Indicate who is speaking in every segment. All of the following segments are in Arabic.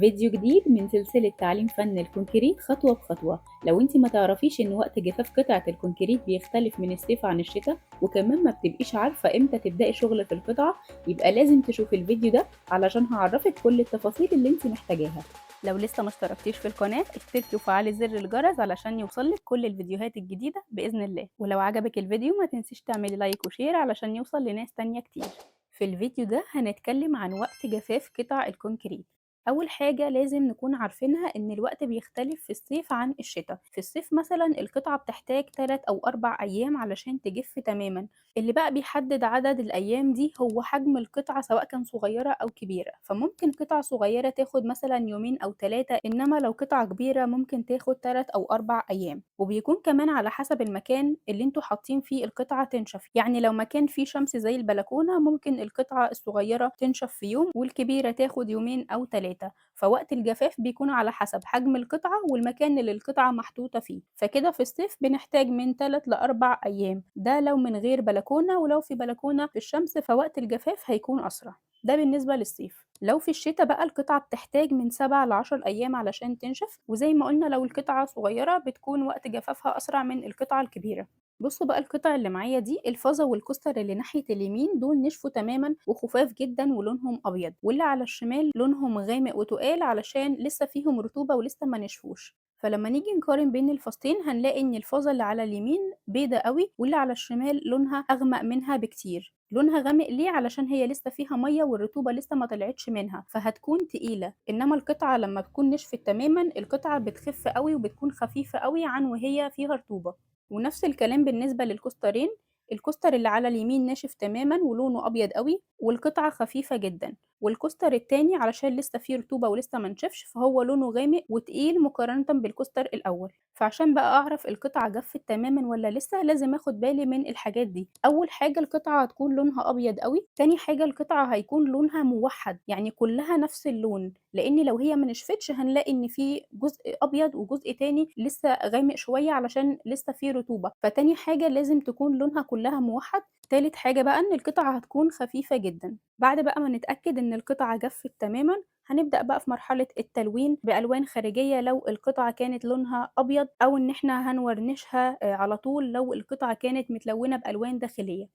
Speaker 1: فيديو جديد من سلسلة تعليم فن الكونكريت خطوة بخطوة. لو انت ما تعرفيش ان وقت جفاف قطعة الكونكريت بيختلف من الصيف عن الشتاء، وكمان ما بتبقيش عارفة امتى تبدأي شغل في القطعة، يبقى لازم تشوفي الفيديو ده علشان هعرفك كل التفاصيل اللي انت محتاجاها. لو لسه ما اشتركتيش في القناة، اشتركي وفعلي زر الجرس علشان يوصلك كل الفيديوهات الجديدة بإذن الله. ولو عجبك الفيديو ما تنسيش تعملي لايك وشير علشان يوصل لناس تانية كتير. في الفيديو ده هنتكلم عن وقت جفاف قطع الكونكريت. أول حاجة لازم نكون عارفينها إن الوقت بيختلف في الصيف عن الشتاء. في الصيف مثلا القطعة بتحتاج 3 أو 4 أيام علشان تجف تماما. اللي بقى بيحدد عدد الأيام دي هو حجم القطعة سواء كان صغيرة أو كبيرة، فممكن قطعة صغيرة تاخد مثلا يومين أو 3، إنما لو قطعة كبيرة ممكن تاخد 3 أو 4 أيام. وبيكون كمان على حسب المكان اللي انتوا حاطين فيه القطعة تنشف، يعني لو مكان فيه شمس زي البلكونة ممكن القطعة الصغيرة تنشف في يوم والكبيرة تاخد يومين أو 3. فوقت الجفاف بيكون على حسب حجم القطعة والمكان اللي القطعة محطوطة فيه. فكده في الصيف بنحتاج من 3 ل4 أيام، ده لو من غير بلكونة، ولو في بلكونة في الشمس فوقت الجفاف هيكون أسرع. ده بالنسبة للصيف. لو في الشتا بقى القطعة بتحتاج من 7 ل10 أيام علشان تنشف، وزي ما قلنا لو القطعة صغيرة بتكون وقت جفافها أسرع من القطعة الكبيرة. بصوا بقى القطع اللي معايا دي، الفازة والكوستر اللي ناحية اليمين دول نشفوا تماما وخفاف جدا ولونهم أبيض، واللي على الشمال لونهم غامق وتقال علشان لسه فيهم رطوبة ولسه ما نشفوش. فلما نيجي نقارن بين الفازتين هنلاقي ان الفازة اللي على اليمين بيضة قوي، واللي على الشمال لونها أغمق منها بكتير. لونها غامق ليه؟ علشان هي لسه فيها مية والرطوبة لسه ما طلعتش منها فهتكون تقيلة، انما القطعة لما بتكون نشفت تماما القطعة بتخف قوي وبتكون خفيفة قوي عن وهي فيها رطوبة. ونفس الكلام بالنسبة للكوسترين. الكوستر اللي على اليمين ناشف تماما ولونه أبيض قوي والقطعة خفيفة جدا، والكوستر التاني علشان لسه فيه رطوبة ولسه منشفش فهو لونه غامق وتقيل مقارنة بالكوستر الأول. فعشان بقى أعرف القطعة جفت تماما ولا لسه لازم أخد بالي من الحاجات دي. أول حاجة القطعة هتكون لونها أبيض قوي، تاني حاجة القطعة هيكون لونها موحد يعني كلها نفس اللون، لأن لو هي منشفتش هنلاقي إن في جزء أبيض وجزء تاني لسه غامق شوية علشان لسه فيه رطوبة. فتاني حاجة لازم تكون لونها كلها موحد. تالت حاجة بقى إن القطعة هتكون خفيفة جدًا. بعد بقى ما نتأكد إن القطعة جفت تمامًا، هنبدأ بقى في مرحلة التلوين بألوان خارجية لو القطعة كانت لونها أبيض، أو إن إحنا هنورنشها على طول لو القطعة كانت متلونة بألوان داخلية.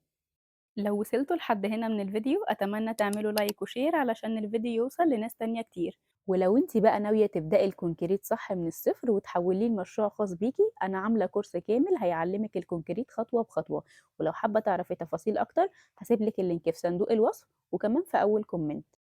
Speaker 1: لو وصلتوا لحد هنا من الفيديو أتمنى تعملوا لايك وشير علشان الفيديو يوصل لناس تانية كتير. ولو انت بقى ناوية تبدأي الكونكريت صح من الصفر وتحوليه لمشروع خاص بيكي، أنا عاملة كورس كامل هيعلمك الكونكريت خطوة بخطوة. ولو حابة تعرفي تفاصيل أكتر هسيبلك اللينك في صندوق الوصف وكمان في أول كومنت.